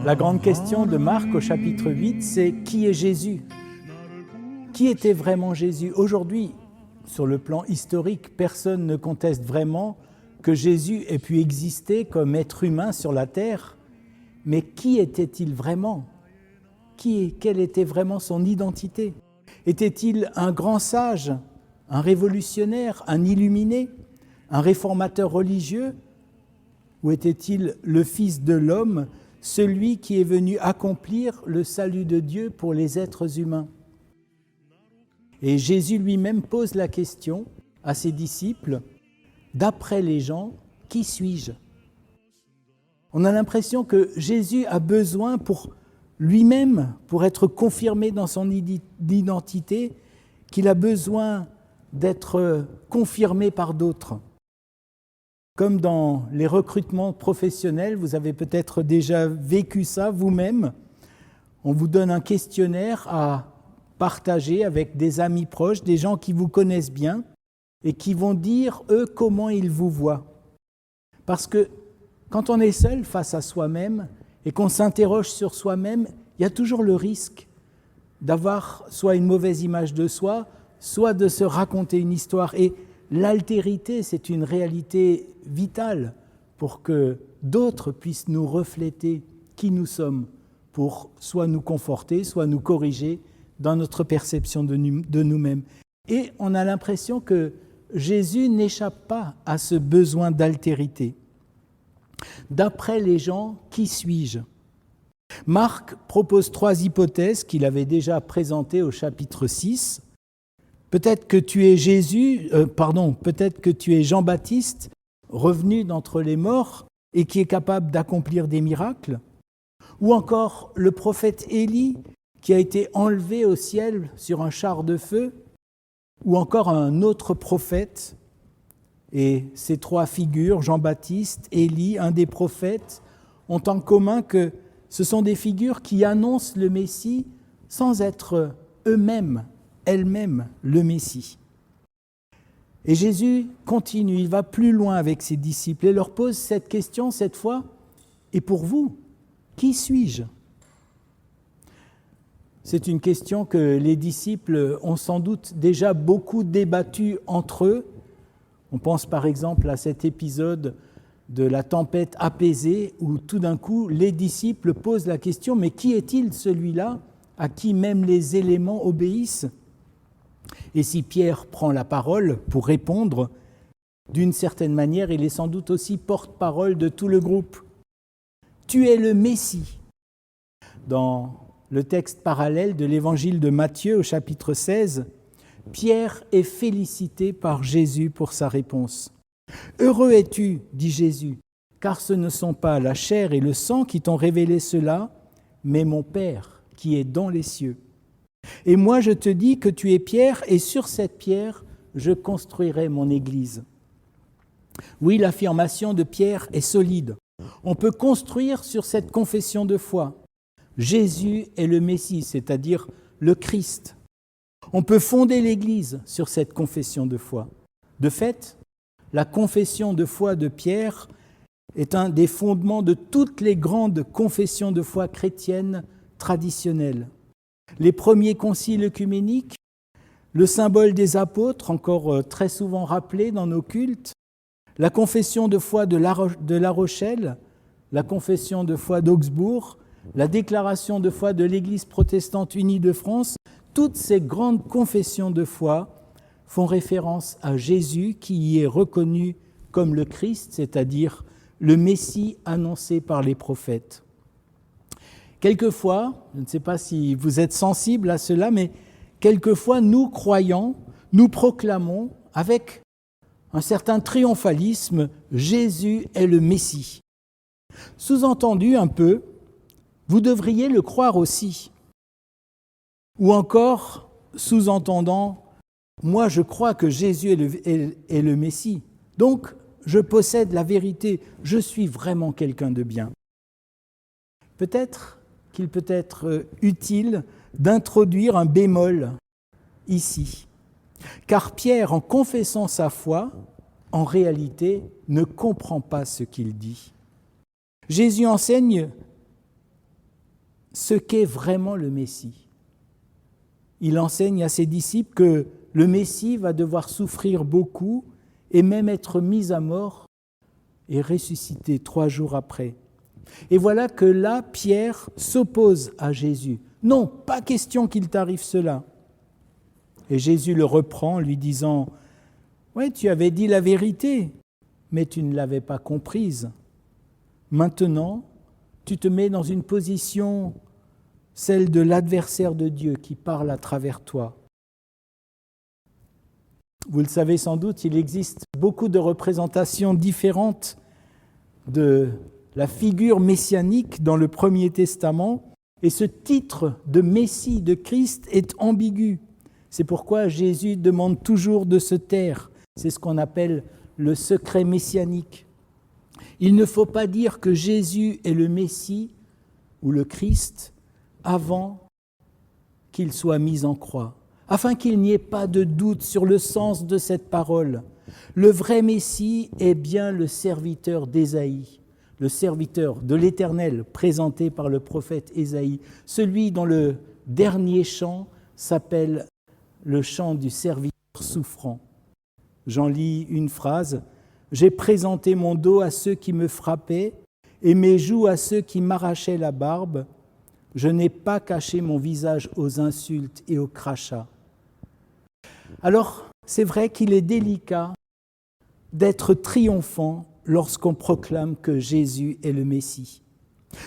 La grande question de Marc au chapitre 8, c'est qui est Jésus ? Qui était vraiment Jésus ? Aujourd'hui, sur le plan historique, personne ne conteste vraiment que Jésus ait pu exister comme être humain sur la terre. Mais qui était-il vraiment ? Quelle était vraiment son identité ? Était-il un grand sage, un révolutionnaire, un illuminé, un réformateur religieux ? Ou était-il le Fils de l'homme, celui qui est venu accomplir le salut de Dieu pour les êtres humains ? Et Jésus lui-même pose la question à ses disciples, « D'après les gens, qui suis-je » On a l'impression que Jésus a besoin pour lui-même, pour être confirmé dans son identité, qu'il a besoin d'être confirmé par d'autres. Comme dans les recrutements professionnels, vous avez peut-être déjà vécu ça vous-même. On vous donne un questionnaire à partager avec des amis proches, des gens qui vous connaissent bien et qui vont dire, eux, comment ils vous voient. Parce que quand on est seul face à soi-même et qu'on s'interroge sur soi-même, il y a toujours le risque d'avoir soit une mauvaise image de soi, soit de se raconter une histoire. Et l'altérité, c'est une réalité vitale pour que d'autres puissent nous refléter qui nous sommes, pour soit nous conforter, soit nous corriger dans notre perception de nous-mêmes. Et on a l'impression que Jésus n'échappe pas à ce besoin d'altérité. D'après les gens, qui suis-je ? Marc propose 3 hypothèses qu'il avait déjà présentées au chapitre 6. Peut-être que tu es peut-être que tu es Jean-Baptiste, revenu d'entre les morts et qui est capable d'accomplir des miracles. Ou encore le prophète Élie, qui a été enlevé au ciel sur un char de feu. Ou encore un autre prophète. Et ces 3 figures, Jean-Baptiste, Élie, un des prophètes, ont en commun que ce sont des figures qui annoncent le Messie sans être elles-mêmes le Messie. Et Jésus continue, il va plus loin avec ses disciples et leur pose cette question cette fois, et pour vous, qui suis-je ? C'est une question que les disciples ont sans doute déjà beaucoup débattue entre eux. On pense par exemple à cet épisode de la tempête apaisée où tout d'un coup les disciples posent la question « Mais qui est-il celui-là à qui même les éléments obéissent ?» Et si Pierre prend la parole pour répondre, d'une certaine manière, il est sans doute aussi porte-parole de tout le groupe. « Tu es le Messie » Dans le texte parallèle de l'évangile de Matthieu au chapitre 16, Pierre est félicité par Jésus pour sa réponse. « Heureux es-tu, dit Jésus, car ce ne sont pas la chair et le sang qui t'ont révélé cela, mais mon Père qui est dans les cieux. Et moi je te dis que tu es Pierre, et sur cette pierre, je construirai mon Église. » Oui, l'affirmation de Pierre est solide. On peut construire sur cette confession de foi. Jésus est le Messie, c'est-à-dire le Christ. On peut fonder l'Église sur cette confession de foi. De fait, la confession de foi de Pierre est un des fondements de toutes les grandes confessions de foi chrétiennes traditionnelles. Les premiers conciles œcuméniques, le symbole des apôtres, encore très souvent rappelé dans nos cultes, la confession de foi de La Rochelle, la confession de foi d'Augsbourg, la déclaration de foi de l'Église protestante unie de France, toutes ces grandes confessions de foi font référence à Jésus qui y est reconnu comme le Christ, c'est-à-dire le Messie annoncé par les prophètes. Quelquefois, je ne sais pas si vous êtes sensible à cela, mais quelquefois nous croyants, nous proclamons avec un certain triomphalisme « Jésus est le Messie ». Sous-entendu un peu, vous devriez le croire aussi. Ou encore, sous-entendant, moi je crois que Jésus est le Messie, donc je possède la vérité, je suis vraiment quelqu'un de bien. Peut-être qu'il peut être utile d'introduire un bémol ici, car Pierre, en confessant sa foi, en réalité, ne comprend pas ce qu'il dit. Jésus enseigne ce qu'est vraiment le Messie. Il enseigne à ses disciples que le Messie va devoir souffrir beaucoup et même être mis à mort et ressuscité 3 jours après. Et voilà que là, Pierre s'oppose à Jésus. Non, pas question qu'il t'arrive cela. Et Jésus le reprend, lui disant « Ouais, tu avais dit la vérité, mais tu ne l'avais pas comprise. Maintenant, tu te mets dans une position, celle de l'adversaire de Dieu qui parle à travers toi. » Vous le savez sans doute, il existe beaucoup de représentations différentes de la figure messianique dans le Premier Testament, et ce titre de Messie, de Christ, est ambigu. C'est pourquoi Jésus demande toujours de se taire. C'est ce qu'on appelle le secret messianique. Il ne faut pas dire que Jésus est le Messie ou le Christ avant qu'il soit mis en croix, afin qu'il n'y ait pas de doute sur le sens de cette parole. Le vrai Messie est bien le serviteur d'Ésaïe, le serviteur de l'Éternel présenté par le prophète Ésaïe, celui dont le dernier chant s'appelle le chant du serviteur souffrant. J'en lis une phrase. « J'ai présenté mon dos à ceux qui me frappaient et mes joues à ceux qui m'arrachaient la barbe. Je n'ai pas caché mon visage aux insultes et aux crachats. » Alors, c'est vrai qu'il est délicat d'être triomphant lorsqu'on proclame que Jésus est le Messie.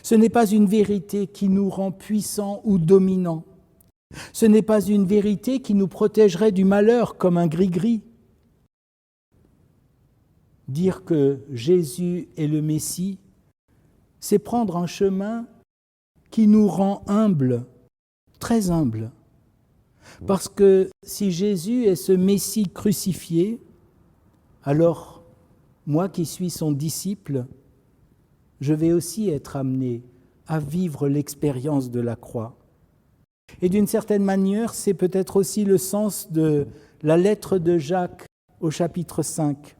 Ce n'est pas une vérité qui nous rend puissants ou dominants. Ce n'est pas une vérité qui nous protégerait du malheur comme un gris-gris. Dire que Jésus est le Messie, c'est prendre un chemin qui nous rend humbles, très humbles. Parce que si Jésus est ce Messie crucifié, alors moi qui suis son disciple, je vais aussi être amené à vivre l'expérience de la croix. Et d'une certaine manière, c'est peut-être aussi le sens de la lettre de Jacques au chapitre 5,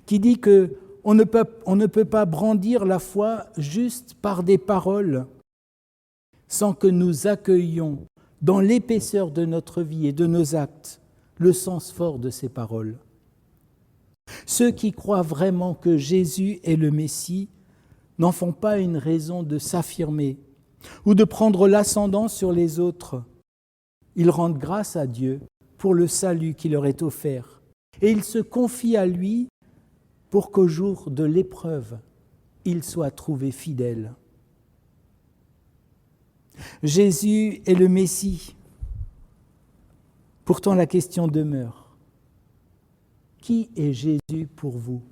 qui dit qu'on ne peut pas brandir la foi juste par des paroles, sans que nous accueillions dans l'épaisseur de notre vie et de nos actes le sens fort de ces paroles. Ceux qui croient vraiment que Jésus est le Messie n'en font pas une raison de s'affirmer ou de prendre l'ascendant sur les autres. Ils rendent grâce à Dieu pour le salut qui leur est offert et ils se confient à lui pour qu'au jour de l'épreuve, ils soient trouvés fidèles. Jésus est le Messie. Pourtant, la question demeure. Qui est Jésus pour vous ?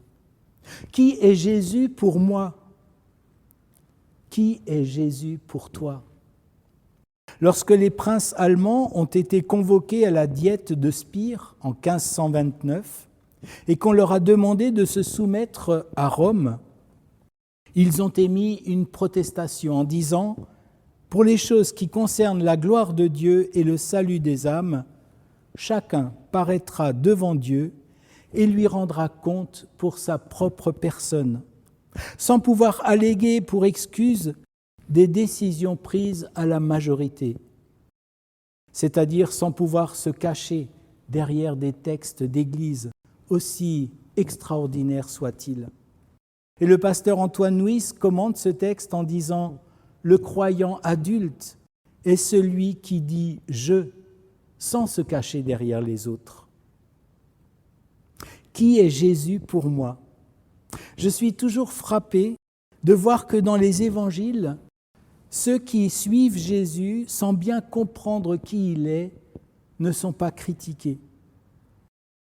Qui est Jésus pour moi ? Qui est Jésus pour toi ? Lorsque les princes allemands ont été convoqués à la diète de Spire en 1529 et qu'on leur a demandé de se soumettre à Rome, ils ont émis une protestation en disant « Pour les choses qui concernent la gloire de Dieu et le salut des âmes, chacun paraîtra devant Dieu et lui rendra compte pour sa propre personne, sans pouvoir alléguer pour excuse des décisions prises à la majorité, c'est-à-dire sans pouvoir se cacher derrière des textes d'Église, aussi extraordinaires soient-ils. » Et le pasteur Antoine Nuis commente ce texte en disant « Le croyant adulte est celui qui dit « je » sans se cacher derrière les autres. » Qui est Jésus pour moi ? Je suis toujours frappé de voir que dans les évangiles, ceux qui suivent Jésus sans bien comprendre qui il est ne sont pas critiqués.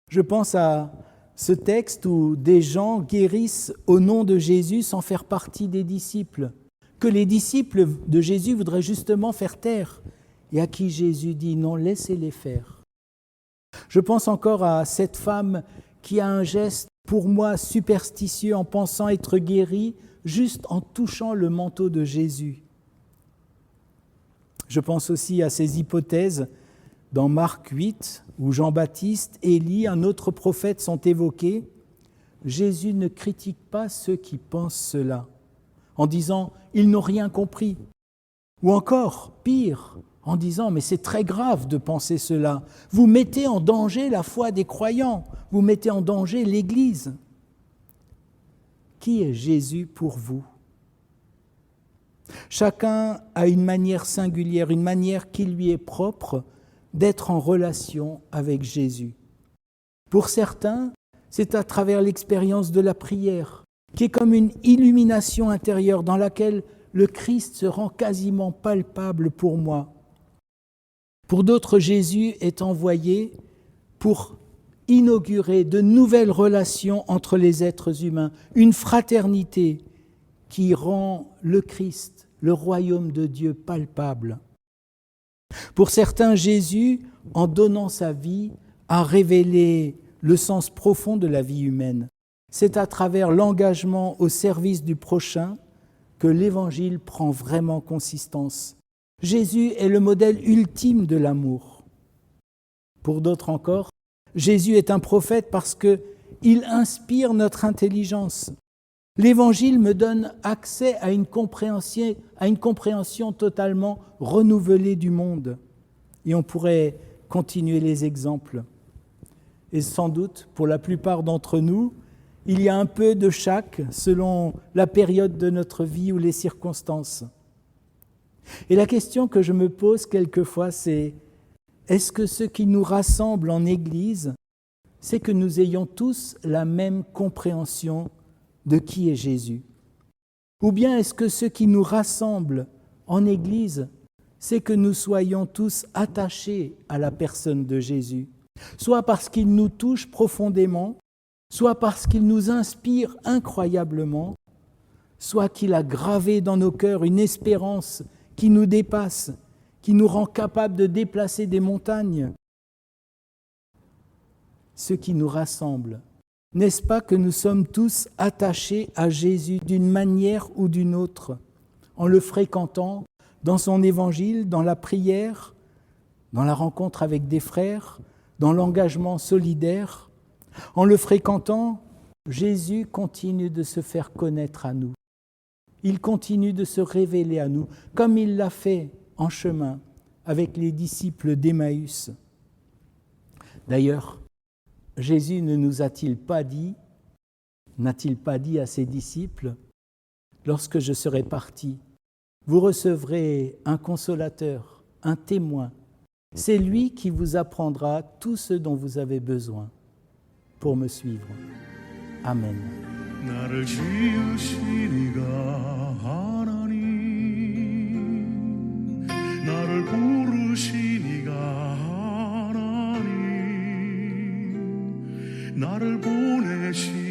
Je pense à ce texte où des gens guérissent au nom de Jésus sans faire partie des disciples, que les disciples de Jésus voudraient justement faire taire, et à qui Jésus dit non, laissez-les faire. Je pense encore à cette femme qui a un geste pour moi superstitieux en pensant être guérie juste en touchant le manteau de Jésus. Je pense aussi à ces hypothèses dans Marc 8, où Jean-Baptiste, Élie, un autre prophète sont évoqués. Jésus ne critique pas ceux qui pensent cela, en disant « ils n'ont rien compris ». Ou encore, pire, en disant « mais c'est très grave de penser cela, vous mettez en danger la foi des croyants, vous mettez en danger l'Église ». Qui est Jésus pour vous ? Chacun a une manière singulière, une manière qui lui est propre d'être en relation avec Jésus. Pour certains, c'est à travers l'expérience de la prière, qui est comme une illumination intérieure dans laquelle le Christ se rend quasiment palpable pour moi. Pour d'autres, Jésus est envoyé pour inaugurer de nouvelles relations entre les êtres humains, une fraternité qui rend le Christ, le royaume de Dieu, palpable. Pour certains, Jésus, en donnant sa vie, a révélé le sens profond de la vie humaine. C'est à travers l'engagement au service du prochain que l'Évangile prend vraiment consistance. Jésus est le modèle ultime de l'amour. Pour d'autres encore, Jésus est un prophète parce qu'il inspire notre intelligence. L'Évangile me donne accès à une compréhension totalement renouvelée du monde. Et on pourrait continuer les exemples. Et sans doute, pour la plupart d'entre nous, il y a un peu de chaque selon la période de notre vie ou les circonstances. Et la question que je me pose quelquefois, c'est est-ce que ce qui nous rassemble en Église, c'est que nous ayons tous la même compréhension de qui est Jésus ? Ou bien est-ce que ce qui nous rassemble en Église, c'est que nous soyons tous attachés à la personne de Jésus, soit parce qu'il nous touche profondément, soit parce qu'il nous inspire incroyablement, soit qu'il a gravé dans nos cœurs une espérance qui nous dépasse, qui nous rend capables de déplacer des montagnes. Ce qui nous rassemble, n'est-ce pas que nous sommes tous attachés à Jésus d'une manière ou d'une autre, en le fréquentant dans son évangile, dans la prière, dans la rencontre avec des frères, dans l'engagement solidaire. En le fréquentant, Jésus continue de se faire connaître à nous. Il continue de se révéler à nous, comme il l'a fait en chemin avec les disciples d'Emmaüs. D'ailleurs, Jésus n'a-t-il pas dit à ses disciples, « Lorsque je serai parti, vous recevrez un consolateur, un témoin. C'est lui qui vous apprendra tout ce dont vous avez besoin pour me suivre. » Amen. 나를 지으시니가 하나님 나를 부르시니가 하나님 나를 보내시